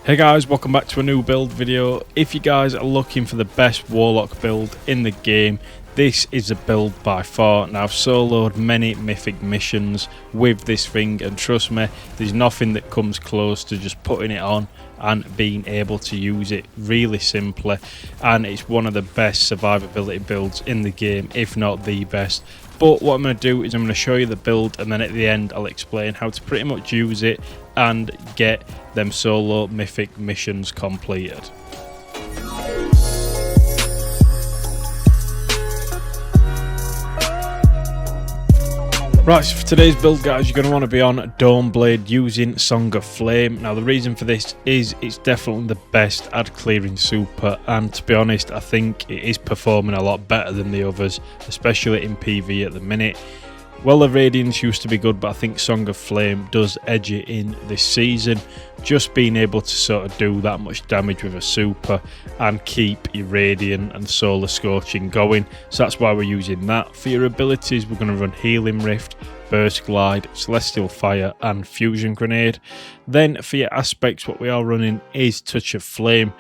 Hey guys, welcome back to a new build video. If you guys are looking for the best Warlock build in the game, this is a build by far. Now I've soloed many mythic missions with this thing, and trust me, there's nothing that comes close to just putting it on and being able to use it really simply, and it's one of the best survivability builds in the game, if not the best. But what I'm going to do is I'm going to show you the build, and then at the end I'll explain how to pretty much use it and get them solo mythic missions completed. Right, so for today's build guys, you're going to want to be on Dawnblade using Song of Flame. Now the reason for this is it's definitely the best at clearing super, and to be honest I think it is performing a lot better than the others, especially in PV at the minute. Well, the Radiance used to be good, but I think Song of Flame does edge it in this season. Just being able to sort of do that much damage with a super and keep your Radiant and Solar Scorching going. So that's why we're using that. For your abilities, we're going to run Healing Rift, Burst Glide, Celestial Fire and Fusion Grenade. Then for your aspects, what we are running is Touch of Flame,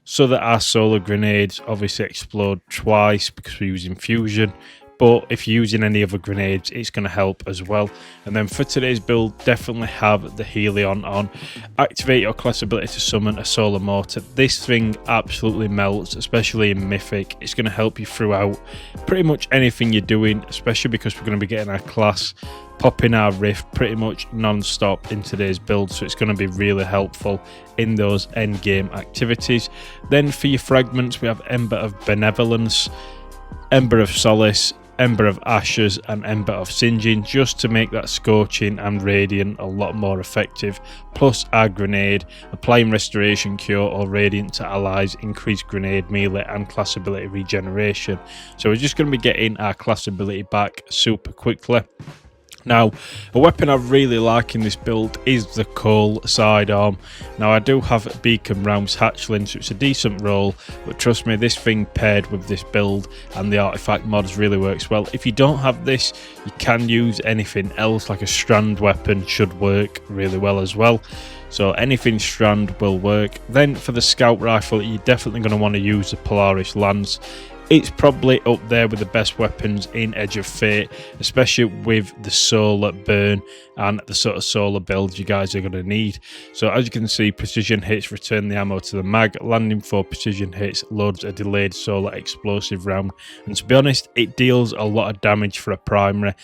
so that our solar grenades obviously explode twice because we're using Fusion. But if you're using any other grenades, it's going to help as well. And then for today's build, definitely have the Helion on. Activate your class ability to summon a Solar Mortar. This thing absolutely melts, especially in Mythic. It's going to help you throughout pretty much anything you're doing, especially because we're going to be getting our class popping our Rift pretty much non-stop in today's build, so it's going to be really helpful in those end game activities. Then for your fragments, we have Ember of Benevolence, Ember of Solace, Ember of Ashes and Ember of Singeing, just to make that Scorching and Radiant a lot more effective. Plus our grenade, applying Restoration Cure or Radiant to allies, increase grenade melee and class ability regeneration. So we're just going to be getting our class ability back super quickly. Now, a weapon I really like in this build is the Coal Sidearm. Now, I do have Beacon Rounds Hatchling, so it's a decent roll, but trust me, this thing paired with this build and the artifact mods really works well. If you don't have this, you can use anything else, like a Strand weapon should work really well as well. So anything Strand will work. Then for the Scout Rifle, you're definitely going to want to use the Polaris Lance. It's probably up there with the best weapons in Edge of Fate, especially with the solar burn and the sort of solar builds you guys are going to need. So as you can see, precision hits return the ammo to the mag, landing for precision hits loads a delayed solar explosive round, and to be honest, it deals a lot of damage for a primary.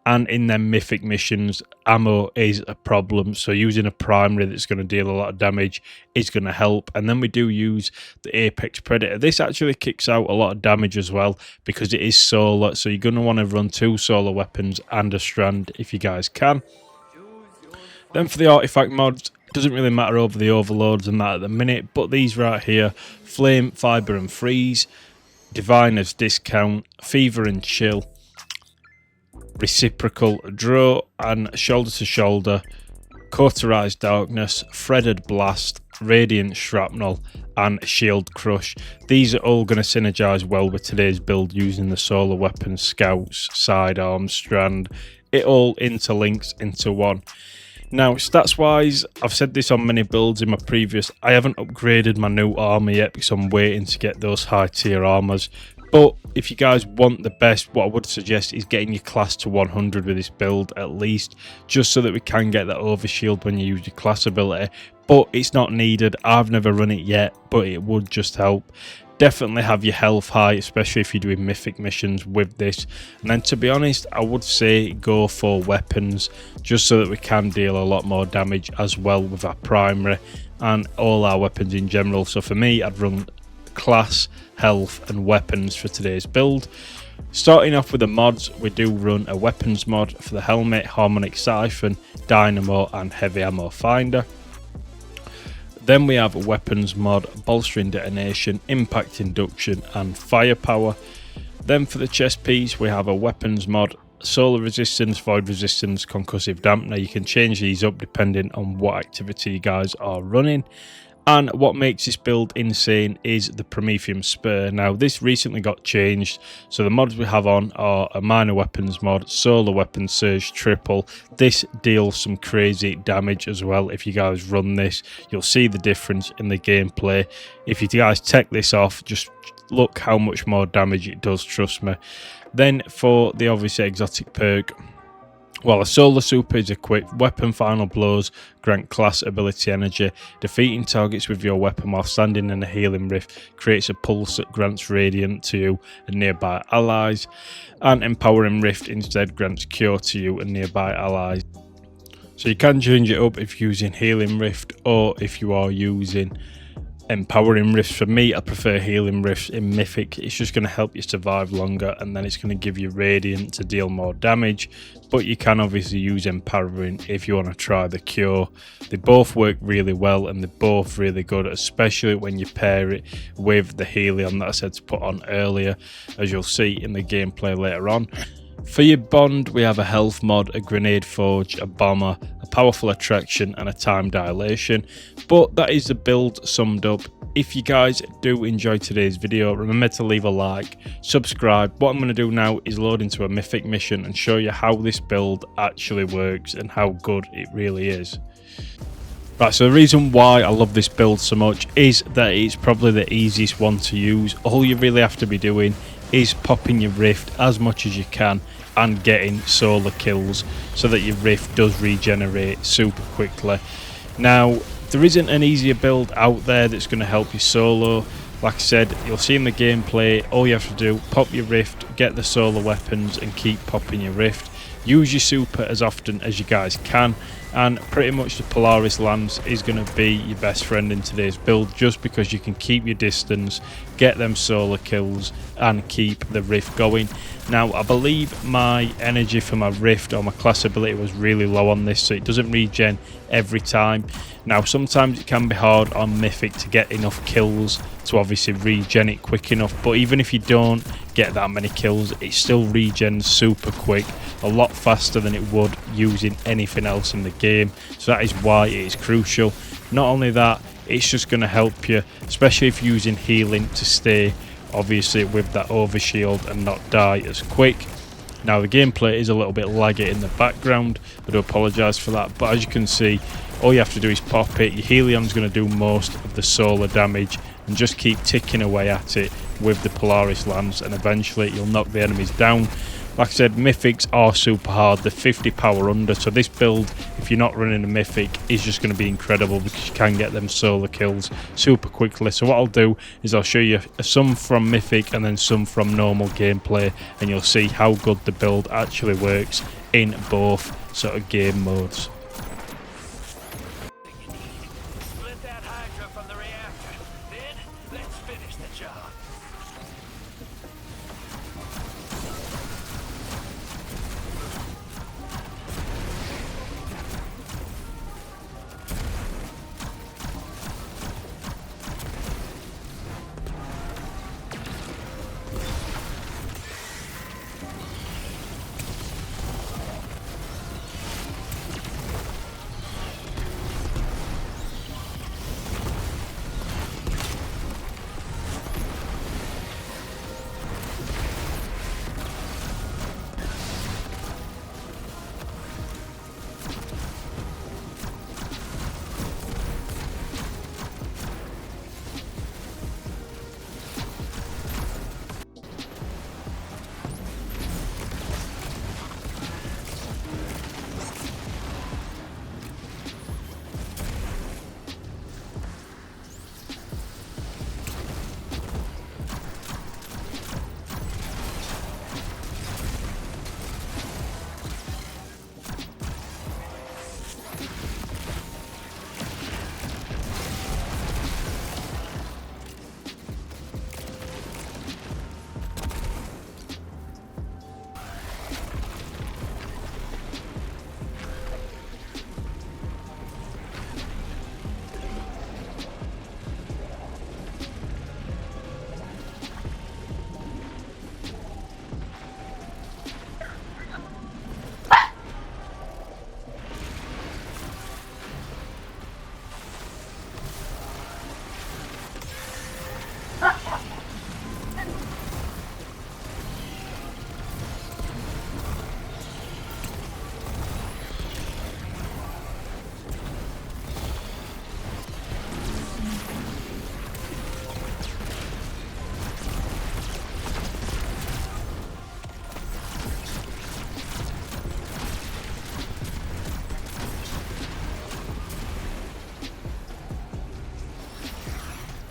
And in them mythic missions, ammo is a problem, so using a primary that's going to deal a lot of damage is going to help. And then we do use the Apex Predator. This actually kicks out a lot of damage as well because it is solar, so you're going to want to run 2 solar weapons and a Strand if you guys can. Then for the artifact mods, it doesn't really matter over the overloads and that at the minute, but these right here, Flame, Fibre and Freeze, Diviner's Discount, Fever and Chill, Reciprocal Draw and Shoulder to Shoulder, Cauterized Darkness, Threaded Blast, Radiant Shrapnel and Shield Crush. These are all going to synergize well with today's build using the solar weapons, Scouts, Sidearms, Strand. It all interlinks into one. Now, stats wise, I've said this on many builds in my previous, I haven't upgraded my new armor yet because I'm waiting to get those high tier armors. But if you guys want the best, what I would suggest is getting your class to 100 with this build at least, just so that we can get that overshield when you use your class ability. But it's not needed. I've never run it yet, but it would just help. Definitely have your health high, especially if you're doing mythic missions with this. And then to be honest, I would say go for weapons, just so that we can deal a lot more damage as well with our primary and all our weapons in general. So for me, I'd run class, health and weapons for today's build. Starting off with the mods, we do run a weapons mod for the helmet, harmonic siphon, dynamo and heavy ammo finder. Then we have a weapons mod, bolstering detonation, impact induction and firepower. Then for the chest piece, we have a weapons mod, solar resistance, void resistance, concussive dampener. You can change these up depending on what activity you guys are running. And what makes this build insane is the Prometheum Spur. Now this recently got changed, so the mods we have on are a minor weapons mod, solar weapon surge triple. This deals some crazy damage as well. If you guys run this, you'll see the difference in the gameplay. If you guys take this off, just look how much more damage it does, trust me. Then for the obviously exotic perk, while a solar super is equipped, weapon final blows grant class ability energy. Defeating targets with your weapon while standing in a healing rift creates a pulse that grants radiant to you and nearby allies, and empowering rift instead grants cure to you and nearby allies. So you can change it up if you're using healing rift or if you are using empowering rifts. For me, I prefer healing rifts in mythic. It's just going to help you survive longer, and then it's going to give you radiant to deal more damage. But you can obviously use empowering if you want to try the cure. They both work really well, and they're both really good, especially when you pair it with the helium that I said to put on earlier, as you'll see in the gameplay later on. For your bond, we have a health mod, a grenade forge, a bomber, a powerful attraction, and a time dilation. But that is the build summed up. If you guys do enjoy today's video, remember to leave a like, subscribe. What I'm going to do now is load into a mythic mission and show you how this build actually works and how good it really is. Right, so the reason why I love this build so much is that it's probably the easiest one to use. All you really have to be doing is popping your rift as much as you can and getting solar kills so that your rift does regenerate super quickly. Now, there isn't an easier build out there that's going to help you solo. Like I said, you'll see in the gameplay, all you have to do, pop your rift, get the solar weapons and keep popping your rift. Use your super as often as you guys can, and pretty much the Polaris Lance is going to be your best friend in today's build, just because you can keep your distance, get them solar kills and keep the rift going. Now I believe my energy for my rift or my class ability was really low on this, so it doesn't regen every time. Now sometimes it can be hard on mythic to get enough kills to obviously regen it quick enough, but even if you don't get that many kills, it still regens super quick, a lot faster than it would using anything else in the game. So that is why it is crucial. Not only that, it's just going to help you, especially if you're using healing, to stay obviously with that overshield and not die as quick. Now the gameplay is a little bit laggy in the background, I do apologise for that, but as you can see, all you have to do is pop it. Your helium's going to do most of the solar damage, and just keep ticking away at it with the Polaris Lance, and eventually you'll knock the enemies down. Like I said, mythics are super hard, they're 50 power under, so this build, if you're not running a mythic, is just going to be incredible because you can get them solar kills super quickly. So what I'll do is I'll show you some from mythic and then some from normal gameplay, and you'll see how good the build actually works in both sort of game modes.